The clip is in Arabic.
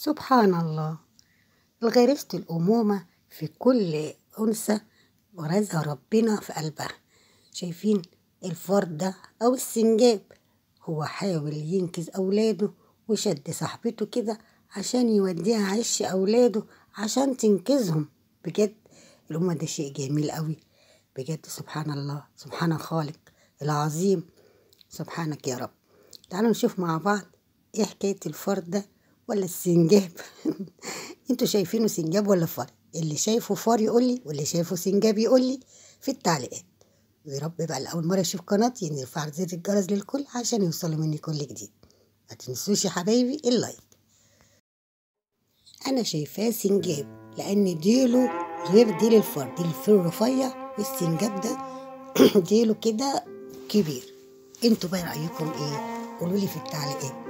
سبحان الله، غريزة الأمومة في كل أنثى ورزق ربنا في قلبها. شايفين الفرد ده أو السنجاب، هو حاول ينقذ أولاده وشد صاحبته كده عشان يوديها عش أولاده عشان تنقذهم. بجد الأمة ده شيء جميل قوي بجد. سبحان الله، سبحان الخالق العظيم، سبحانك يا رب. تعالوا نشوف مع بعض ايه حكاية الفرد ده ولا السنجاب. انتوا شايفينه سنجاب ولا فار؟ اللي شايفه فار يقول لي، واللي شايفه سنجاب يقول لي في التعليقات. ويا رب بقى لأول مرة يشوف قناتي يرفع زر الجرس للكل عشان يوصلوا مني كل جديد. ما تنسوش يا حبايبي اللايك. انا شايفاه سنجاب لان ديله غير ديل الفار. ديل الفار رفيع والسنجاب ده ديله كده كبير. انتوا بقى رأيكم ايه؟ قولوا لي في التعليقات.